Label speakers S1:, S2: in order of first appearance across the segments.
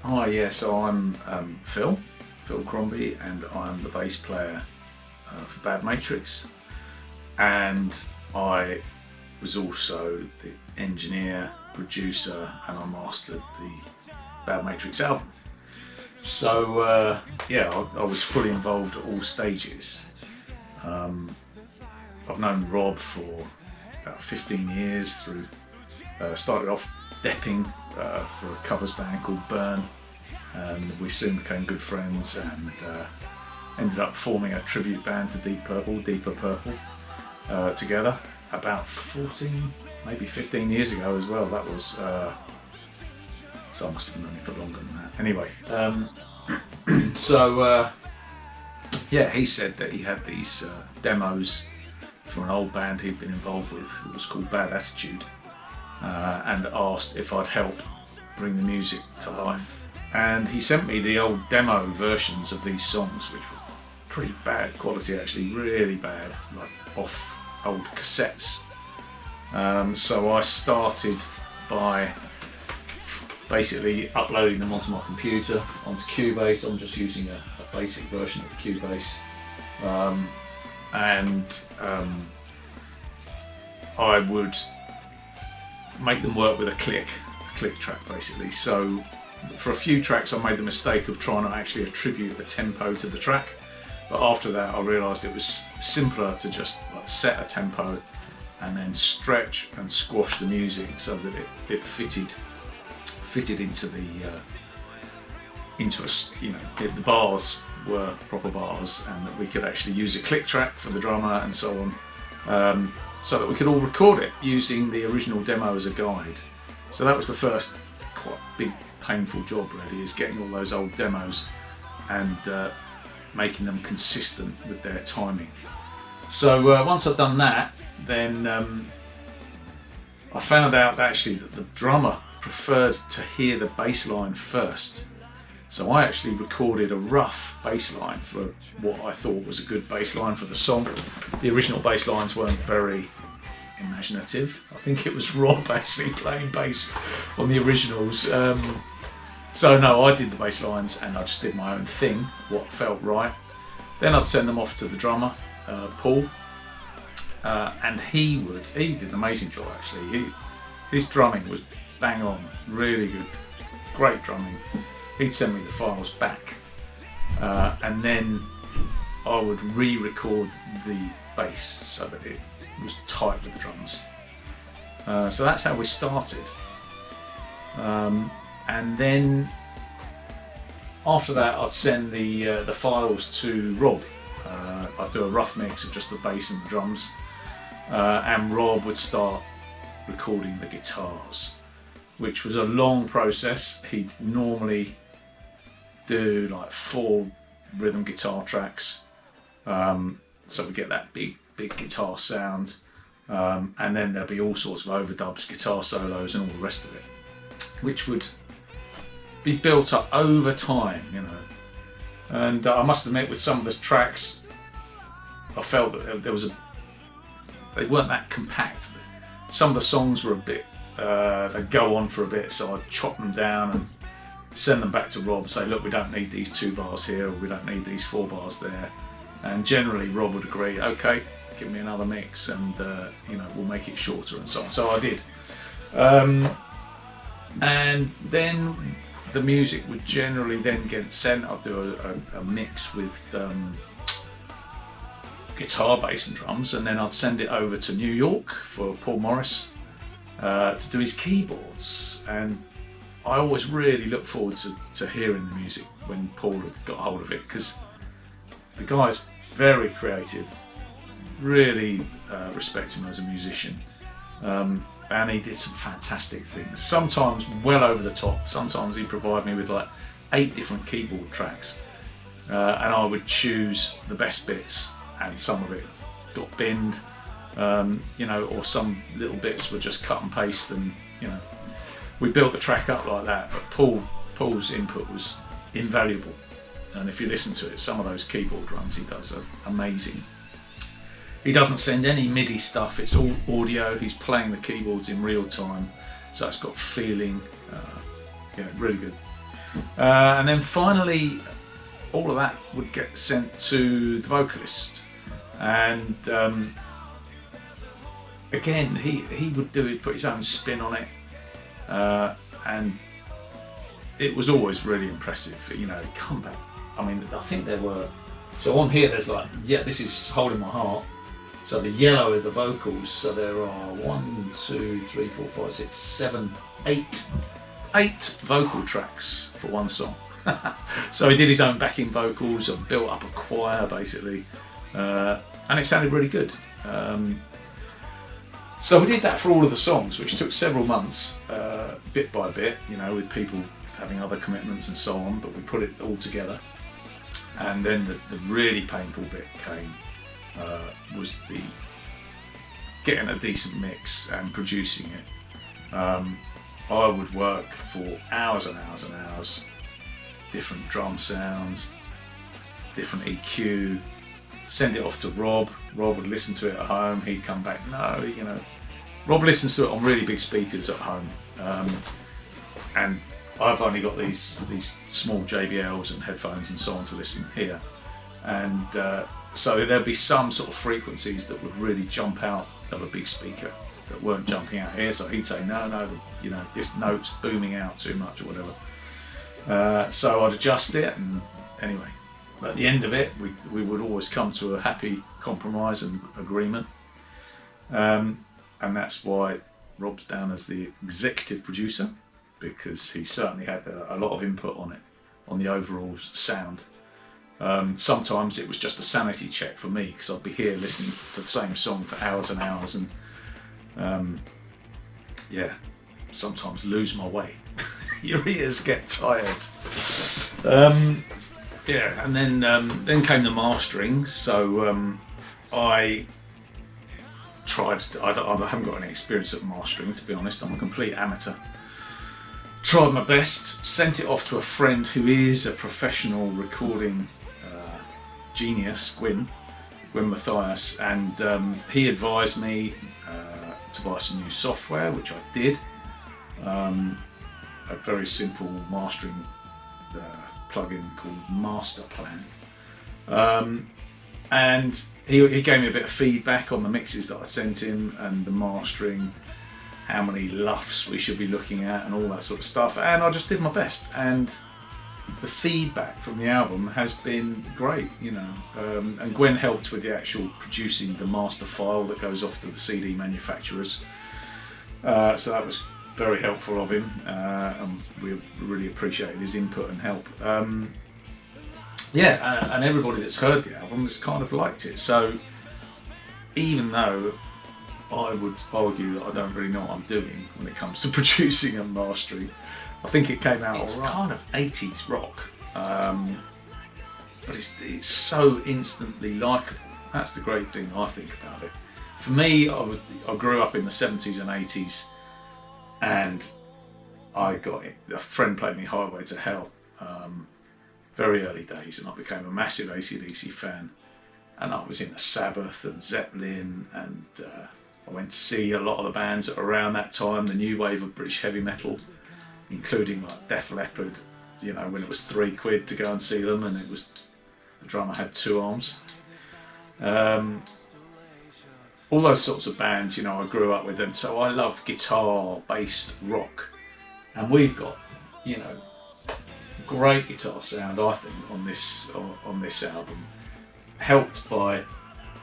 S1: Hi, yes, I'm Phil Crombie, and I'm the bass player for Bad Matrix, and I was also the engineer, producer, and I mastered the Bad Matrix album. So yeah, I was fully involved at all stages. I've known Rob for about 15 years through, started off depping for a covers band called Burn, and we soon became good friends and ended up forming a tribute band to Deeper Purple, together about 14, maybe 15 years ago as well. That was, so I must have known it for longer than that. Anyway, so yeah, he said that he had these demos from an old band he'd been involved with. It was called Bad Attitude, and asked if I'd help bring the music to life. And he sent me the old demo versions of these songs, which were pretty bad quality actually, really bad, like off old cassettes. So I started by basically uploading them onto my computer, onto Cubase. I'm just using a basic version of Cubase. And I would make them work with a click track basically. So for a few tracks I made the mistake of trying to actually attribute the tempo to the track, but after that I realised it was simpler to just like set a tempo and then stretch and squash the music so that it fitted into the the bars were proper bars, and that we could actually use a click track for the drummer and so on, so that we could all record it using the original demo as a guide. So that was the first quite big painful job really, is getting all those old demos and making them consistent with their timing. So once I'd done that, then I found out actually that the drummer preferred to hear the bass line first. So I actually recorded a rough bass line for what I thought was a good bass line for the song. The original bass lines weren't very imaginative. I think it was Rob actually playing bass on the originals. So no, I did the bass lines and I just did my own thing, what felt right. Then I'd send them off to the drummer, Paul, and he did an amazing job actually. His drumming was bang on, really good, great drumming. He'd send me the files back, and then I would re-record the bass so that it was tight with the drums. So that's how we started. And then after that I'd send the files to Rob. I'd do a rough mix of just the bass and the drums, and Rob would start recording the guitars, which was a long process. He'd normally do like 4 rhythm guitar tracks, so we get that big guitar sound, and then there'd be all sorts of overdubs, guitar solos and all the rest of it, which would be built up over time, you know. And I must admit, with some of the tracks I felt that they weren't that compact. Some of the songs were a bit, they'd go on for a bit, so I'd chop them down and send them back to Rob and say, look, we don't need these 2 bars here, or we don't need these 4 bars there. And generally Rob would agree, okay, give me another mix, and we'll make it shorter and so on. So I did. And then the music would generally then get sent. I'd do a mix with guitar, bass and drums, and then I'd send it over to New York for Paul Morris to do his keyboards. And I always really look forward to hearing the music when Paul had got hold of it, because the guy's very creative, really respect him as a musician, and he did some fantastic things, sometimes well over the top. Sometimes he'd provide me with like 8 different keyboard tracks, and I would choose the best bits, and some of it got binned, or some little bits were just cut and paste, and we built the track up like that. But Paul's input was invaluable, and if you listen to it, some of those keyboard runs he does are amazing. He doesn't send any MIDI stuff, it's all audio. He's playing the keyboards in real time, so it's got feeling. Really good. And then finally, all of that would get sent to the vocalist, and again he would put his own spin on it, and it was always really impressive. You know, come back. I mean, I think there were. So on here, there's like, this is Holding My Heart. So the yellow are the vocals. So there are 1, 2, 3, 4, 5, 6, 7, 8 vocal tracks for one song. So he did his own backing vocals and built up a choir basically, and it sounded really good. So we did that for all of the songs, which took several months, bit by bit, you know, with people having other commitments and so on, but we put it all together. And then the really painful bit came, was the getting a decent mix and producing it. I would work for hours and hours and hours, different drum sounds, different EQ, send it off to Rob. Rob would listen to it at home, he'd come back, no, you know. Rob listens to it on really big speakers at home, and I've only got these small JBLs and headphones and so on to listen here, and so there'd be some sort of frequencies that would really jump out of a big speaker that weren't jumping out here. So he'd say, no, you know, this note's booming out too much or whatever. So I'd adjust it, and anyway, at the end of it, we would always come to a happy compromise and agreement, and that's why Rob's down as the executive producer, because he certainly had a lot of input on it, on the overall sound. Sometimes it was just a sanity check for me, because I'd be here listening to the same song for hours and hours, and sometimes lose my way. Your ears get tired. And then came the mastering. So I haven't got any experience at mastering, to be honest. I'm a complete amateur. Tried my best, sent it off to a friend who is a professional recording genius, Gwyn Matthias, and he advised me to buy some new software, which I did. A very simple mastering plugin called Master Plan, and he gave me a bit of feedback on the mixes that I sent him and the mastering, how many luffs we should be looking at and all that sort of stuff, and I just did my best, and the feedback from the album has been great, you know, and Gwen helped with the actual producing the master file that goes off to the CD manufacturers, so that was very helpful of him, and we really appreciated his input and help. And everybody that's heard the album has kind of liked it. So even though I would argue that I don't really know what I'm doing when it comes to producing and mastering, I think it came out as kind of 80s rock, but it's so instantly likable. That's the great thing I think about it. For me, I grew up in the 70s and 80s, and I got it. A friend played me Highway to Hell, very early days, and I became a massive AC/DC fan. And I was into Sabbath and Zeppelin, and I went to see a lot of the bands that were around that time, the new wave of British heavy metal, including like Def Leppard, you know, when it was £3 to go and see them, and it was, the drummer had 2 arms. All those sorts of bands, you know, I grew up with, and so I love guitar-based rock, and we've got, you know, great guitar sound, I think, on this album, helped by,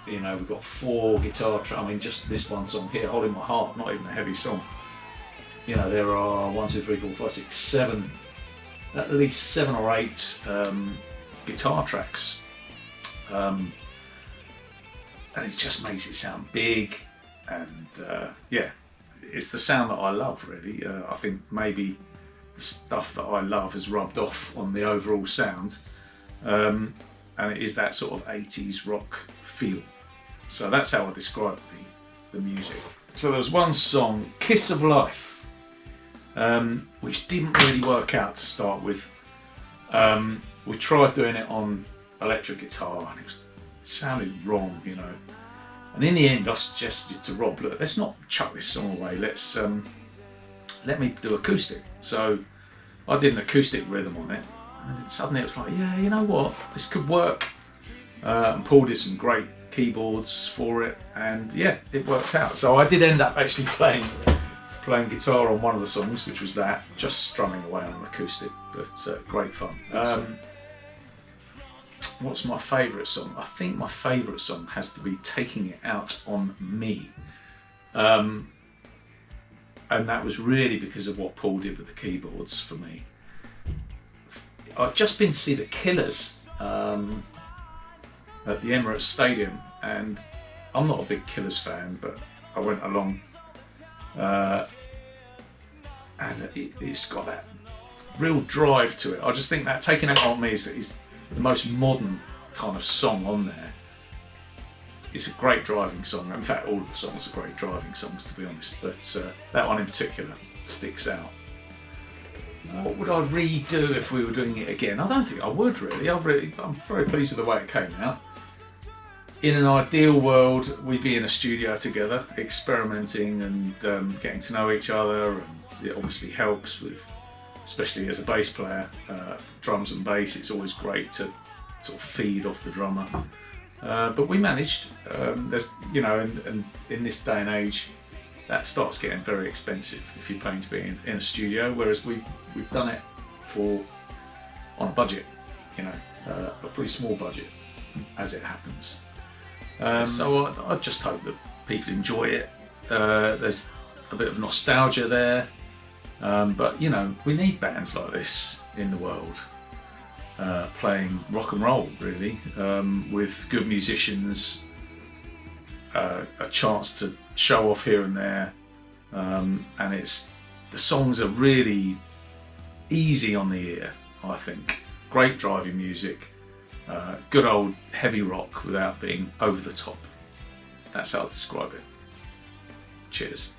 S1: you know, we've got 4 guitar tracks. I mean, just this one song here, Holding My Heart, not even a heavy song. You know, there are 1, 2, 3, 4, 5, 6, 7, at least 7 or 8 guitar tracks. And it just makes it sound big, and it's the sound that I love, really. I think maybe the stuff that I love has rubbed off on the overall sound, and it is that sort of 80s rock feel. So that's how I describe the music. So there was one song, Kiss of Life, which didn't really work out to start with. We tried doing it on electric guitar, and it sounded wrong, you know. And in the end, I suggested to Rob, look, let's not chuck this song away. Let me do acoustic. So I did an acoustic rhythm on it, and then suddenly it was like, yeah, you know what, this could work. And Paul did some great keyboards for it, and yeah, it worked out. So I did end up actually playing guitar on one of the songs, which was that, just strumming away on an acoustic, but great fun. What's my favourite song? I think my favourite song has to be Taking It Out on Me. And that was really because of what Paul did with the keyboards for me. I'd just been to see the Killers at the Emirates Stadium, and I'm not a big Killers fan, but I went along, and it's got that real drive to it. I just think that Taking It On Me is the most modern kind of song on there. It's a great driving song. In fact, all of the songs are great driving songs, to be honest, but that one in particular sticks out. What would I redo if we were doing it again? I don't think I would really. I'm very pleased with the way it came out. In an ideal world, we'd be in a studio together, experimenting and getting to know each other, and it obviously helps with, especially as a bass player, drums and bass. It's always great to sort of feed off the drummer. But we managed. There's, you know, and in this day and age, that starts getting very expensive if you're paying to be in a studio. Whereas we've done it on a budget, you know, a pretty small budget, as it happens. So I just hope that people enjoy it. There's a bit of nostalgia there, but you know, we need bands like this in the world, playing rock and roll really, with good musicians, a chance to show off here and there, and the songs are really easy on the ear, I think. Great driving music. Good old heavy rock without being over the top. That's how I'd describe it. Cheers.